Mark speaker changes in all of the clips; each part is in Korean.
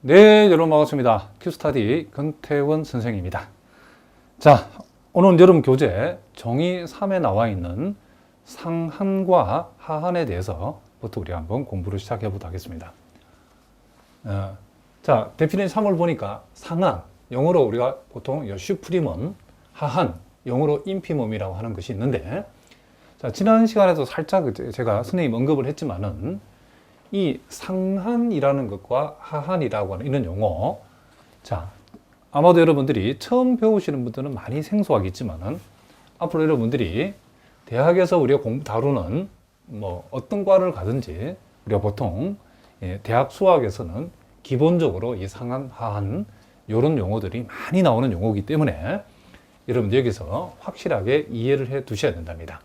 Speaker 1: 네, 여러분 반갑습니다. 큐스타디 권태원 선생입니다. 자, 오늘 여러분 교재 정의 3에 나와 있는 상한과 하한에 대해서부터 우리 한번 공부를 시작해 보도록 하겠습니다. 자, 데피니션 3을 보니까 상한, 영어로 우리가 보통 슈프리멈, 하한, 영어로 인피멈이라고 하는 것이 있는데, 자, 지난 시간에도 살짝 제가 선생님 언급을 했지만은 이 상한이라는 것과 하한이라고 하는 이런 용어, 자, 아마도 여러분들이 처음 배우시는 분들은 많이 생소하겠지만은 앞으로 여러분들이 대학에서 우리가 다루는 뭐 어떤 과를 가든지 우리가 보통 대학 수학에서는 기본적으로 이 상한, 하한 이런 용어들이 많이 나오는 용어이기 때문에 여러분들 여기서 확실하게 이해를 해 두셔야 된답니다.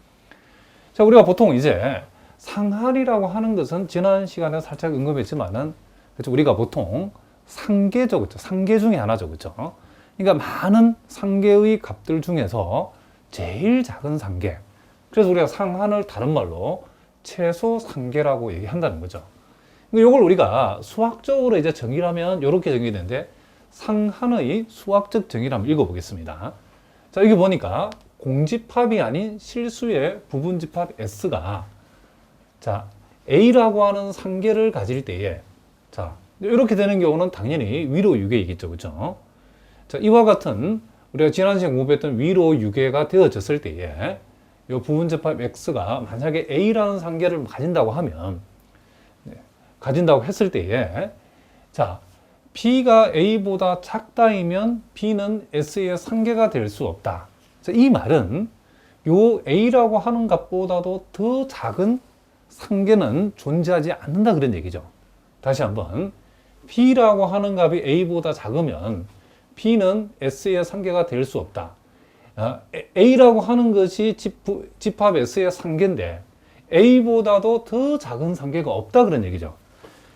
Speaker 1: 자, 우리가 보통 이제 상한이라고 하는 것은 지난 시간에 살짝 언급했지만은, 그렇죠? 우리가 보통 상계죠, 그렇죠? 상계 중에 하나죠, 그렇죠? 그러니까 많은 상계의 값들 중에서 제일 작은 상계. 그래서 우리가 상한을 다른 말로 최소 상계라고 얘기한다는 거죠. 이걸 우리가 수학적으로 이제 정의를 하면 이렇게 정의되는데, 상한의 수학적 정의를 한번 읽어보겠습니다. 자, 여기 보니까 공집합이 아닌 실수의 부분집합 S가, 자, A라고 하는 상계를 가질 때에, 자, 이렇게 되는 경우는 당연히 위로 유계이겠죠, 그죠? 자, 이와 같은 우리가 지난 시간에 공부했던 위로 유계가 되어졌을 때에 이 부분집합 X가 만약에 A라는 상계를 가진다고 하면, 가진다고 했을 때에, 자, B가 A보다 작다이면 B는 S의 상계가 될 수 없다. 자, 이 말은 요 A라고 하는 값보다도 더 작은 상계는 존재하지 않는다 그런 얘기죠. 다시 한번, B라고 하는 값이 A보다 작으면 B는 S의 상계가 될 수 없다. A라고 하는 것이 집합 S의 상계인데 A보다도 더 작은 상계가 없다 그런 얘기죠.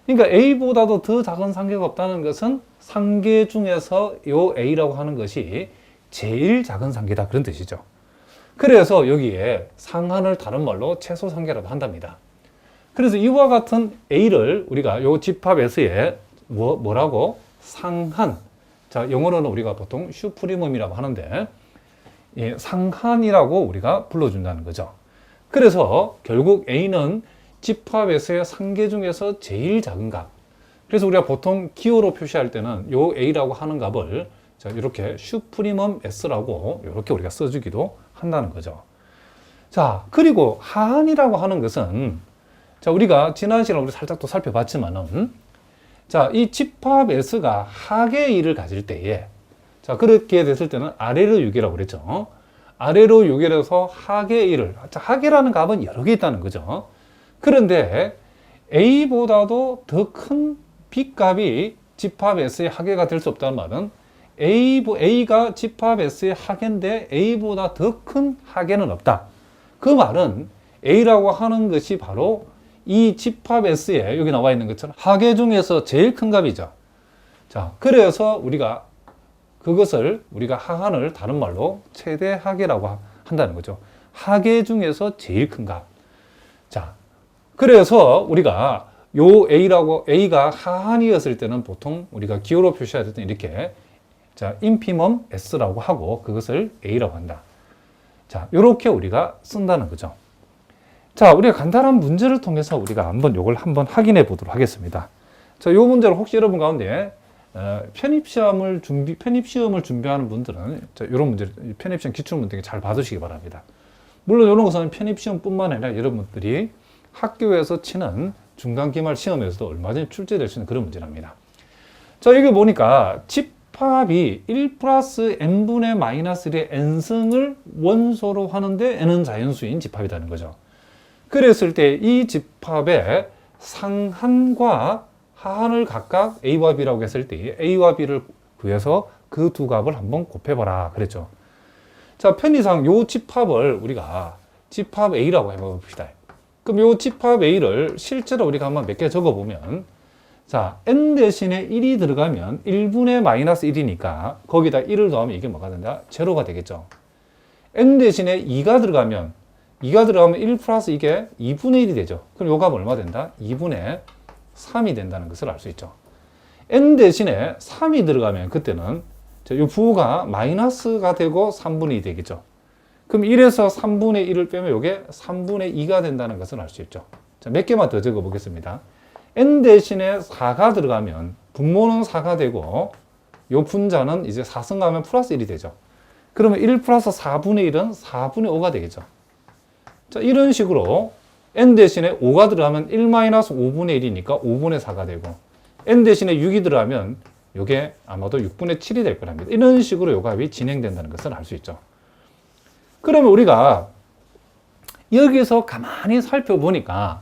Speaker 1: 그러니까 A보다도 더 작은 상계가 없다는 것은 상계 중에서 요 A라고 하는 것이 제일 작은 상계다 그런 뜻이죠. 그래서 여기에 상한을 다른 말로 최소 상계라고 한답니다. 그래서 이와 같은 A를 우리가 요 집합 S에 뭐라고? 상한. 자, 영어로는 우리가 보통 슈프리멈이라고 하는데, 예, 상한이라고 우리가 불러준다는 거죠. 그래서 결국 A는 집합 S의 상계 중에서 제일 작은 값. 그래서 우리가 보통 기호로 표시할 때는 요 A라고 하는 값을, 자, 이렇게 슈프리멈 S라고 이렇게 우리가 써주기도 한다는 거죠. 자, 그리고 하한이라고 하는 것은, 자, 우리가 지난 시간에 우리 살짝 또 살펴봤지만은, 자, 이 집합 S가 하계의 1을 가질 때에, 자, 그렇게 됐을 때는 아래로 유계라고 그랬죠. 아래로 유계를 해서 하계의 1을, 자, 하계라는 값은 여러 개 있다는 거죠. 그런데 A보다도 더 큰 B값이 집합 S의 하계가 될 수 없다는 말은 A가 집합 S의 하계인데 A보다 더 큰 하계는 없다. 그 말은 A라고 하는 것이 바로 이 집합 S에 여기 나와 있는 것처럼 하계 중에서 제일 큰 값이죠. 자, 그래서 우리가 그것을 우리가 하한을 다른 말로 최대 하계라고 한다는 거죠. 하계 중에서 제일 큰 값. 자, 그래서 우리가 요 A가 하한이었을 때는 보통 우리가 기호로 표시할 때는 이렇게, 자, 인피멈 S라고 하고 그것을 A라고 한다. 자, 요렇게 우리가 쓴다는 거죠. 자, 우리가 간단한 문제를 통해서 우리가 요걸 한번 확인해 보도록 하겠습니다. 자, 요 문제를 혹시 여러분 가운데 편입시험을 준비하는 분들은, 자, 요런 문제, 편입시험 기출문제 잘 봐두시기 바랍니다. 물론 이런 것은 편입시험뿐만 아니라 여러분들이 학교에서 치는 중간기말 시험에서도 얼마 전에 출제될 수 있는 그런 문제랍니다. 자, 여기 보니까 집합이 1 플러스 n분의 마이너스 1의 n승을 원소로 하는데 n은 자연수인 집합이라는 거죠. 그랬을 때 이 집합의 상한과 하한을 각각 A와 B라고 했을 때 A와 B를 구해서 그 두 값을 한번 곱해봐라 그랬죠. 자, 편의상 요 집합을 우리가 집합 A라고 해봅시다. 그럼 요 집합 A를 실제로 우리가 한번 몇 개 적어보면, 자, n 대신에 1이 들어가면 1분의 마이너스 1이니까 거기다 1을 더하면 이게 뭐가 된다? 제로가 되겠죠. n 대신에 2가 들어가면 1 플러스 이게 2분의 1이 되죠. 그럼 요 값 얼마 된다? 2분의 3이 된다는 것을 알 수 있죠. n 대신에 3이 들어가면 그때는 이 부호가 마이너스가 되고 3분의 2 되겠죠. 그럼 1에서 3분의 1을 빼면 이게 3분의 2가 된다는 것을 알 수 있죠. 자, 몇 개만 더 적어 보겠습니다. n 대신에 4가 들어가면 분모는 4가 되고 요 분자는 이제 4승가하면 플러스 1이 되죠. 그러면 1 플러스 4분의 1은 4분의 5가 되겠죠. 자, 이런 식으로 n 대신에 5가 들어가면 1 마이너스 5분의 1이니까 5분의 4가 되고 n 대신에 6이 들어가면 이게 아마도 6분의 7이 될 거랍니다. 이런 식으로 요 값이 진행된다는 것을 알 수 있죠. 그러면 우리가 여기서 가만히 살펴보니까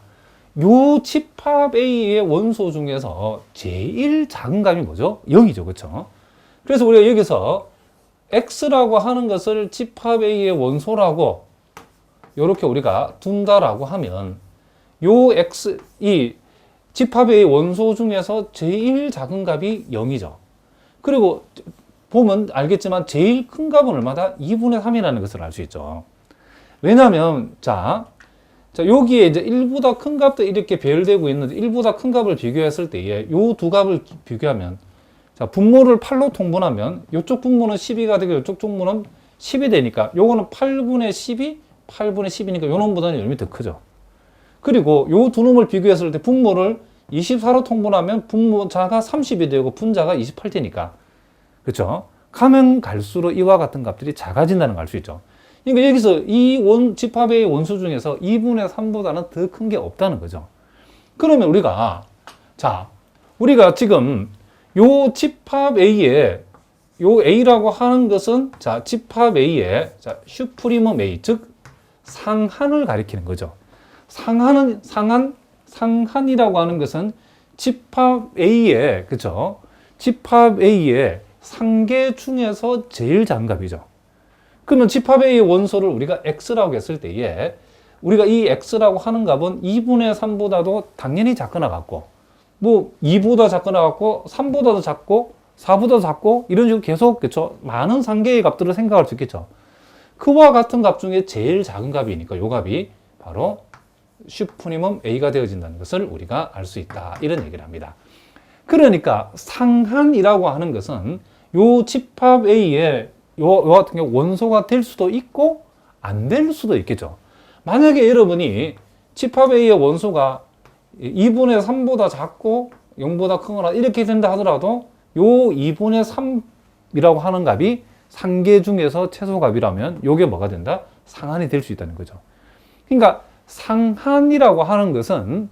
Speaker 1: 요 집합 A의 원소 중에서 제일 작은 값이 뭐죠? 0이죠. 그렇죠? 그래서 우리가 여기서 X라고 하는 것을 집합 A의 원소라고 이렇게 우리가 둔다라고 하면 요 X, 이 집합 A의 원소 중에서 제일 작은 값이 0이죠. 그리고 보면 알겠지만 제일 큰 값은 얼마다? 2분의 3이라는 것을 알 수 있죠. 왜냐하면 자, 여기에 이제 1보다 큰 값도 이렇게 배열되고 있는데 1보다 큰 값을 비교했을 때에 요 두 값을 비교하면 자, 분모를 8로 통분하면 이쪽 분모는 12가 되고 이쪽 분모는 10이 되니까 요거는 8분의 12, 8분의 10이니까 요 놈보다는 요놈이 더 크죠. 그리고 요 두 놈을 비교했을 때 분모를 24로 통분하면 분모자가 30이 되고 분자가 28 되니까 그렇죠? 가면 갈수록 이와 같은 값들이 작아진다는 걸 알 수 있죠. 그러니까 여기서 이 집합의 원수 중에서 2분의 3보다는 더 큰 게 없다는 거죠. 그러면 우리가 지금 요 집합 A에 요 A라고 하는 것은 자, 집합 A의 자, 슈프리멈 A, 즉 상한을 가리키는 거죠. 상한이라고 하는 것은 집합 A의 그죠? 집합 A의 상계 중에서 제일 작은 값이죠. 그러면 집합 A의 원소를 우리가 X라고 했을 때에 우리가 이 X라고 하는 값은 2분의 3보다도 당연히 작거나 같고 뭐 2보다 작거나 같고 3보다도 작고 4보다도 작고 이런 식으로 계속 그렇죠? 많은 상계의 값들을 생각할 수 있겠죠. 그와 같은 값 중에 제일 작은 값이니까 요 값이 바로 슈프리멈 A가 되어진다는 것을 우리가 알 수 있다. 이런 얘기를 합니다. 그러니까 상한이라고 하는 것은 요 집합 A의 요 같은 경우 원소가 될 수도 있고 안 될 수도 있겠죠. 만약에 여러분이 집합 A의 원소가 2분의 3보다 작고 0보다 크거나 이렇게 된다 하더라도 요 2분의 3이라고 하는 값이 상계 중에서 최소값이라면 요게 뭐가 된다? 상한이 될 수 있다는 거죠. 그러니까 상한이라고 하는 것은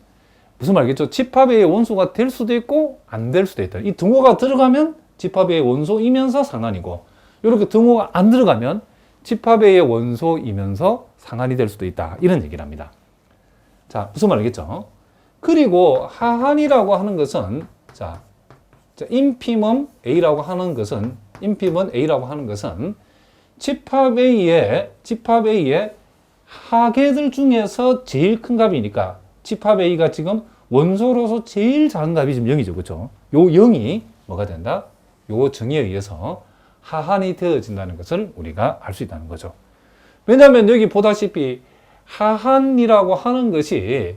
Speaker 1: 무슨 말이겠죠? 집합 A의 원소가 될 수도 있고 안 될 수도 있다. 이 등호가 들어가면 집합 A의 원소이면서 상한이고 이렇게 등호가 안 들어가면 집합 A의 원소이면서 상한이 될 수도 있다. 이런 얘기를 합니다. 자, 무슨 말이겠죠? 그리고 하한이라고 하는 것은 자, 인피멈 A라고 하는 것은 집합 A의 하계들 중에서 제일 큰 값이니까 집합 A가 지금 원소로서 제일 작은 값이 지금 0이죠. 그렇죠? 요 0이 뭐가 된다? 요 정의에 의해서 하한이 되어진다는 것을 우리가 알 수 있다는 거죠. 왜냐하면 여기 보다시피 하한이라고 하는 것이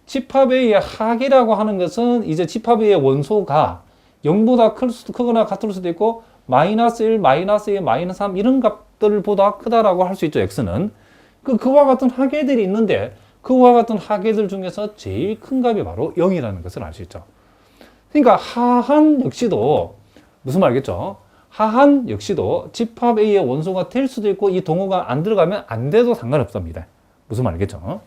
Speaker 1: 집합 A의 하계라고 하는 것은 이제 집합 A의 원소가 0보다 크거나 같을 수도 있고 마이너스 1, 마이너스 2, 마이너스 3 이런 값들보다 크다라고 할 수 있죠. X는. 그와 같은 하계들이 있는데 그와 같은 하계들 중에서 제일 큰 값이 바로 0이라는 것을 알 수 있죠. 그러니까 하한 역시도 무슨 말이겠죠? 하한 역시도 집합 A의 원소가 될 수도 있고 이 동호가 안 들어가면 안 돼도 상관없습니다. 무슨 말이겠죠?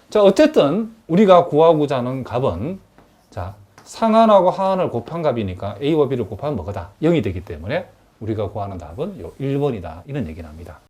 Speaker 1: 자, 어쨌든 우리가 구하고자 하는 값은 자, 상한하고 하한을 곱한 값이니까 A와 B를 곱하면 뭐가다? 0이 되기 때문에 우리가 구하는 답은 요 1번이다. 이런 얘기를 합니다.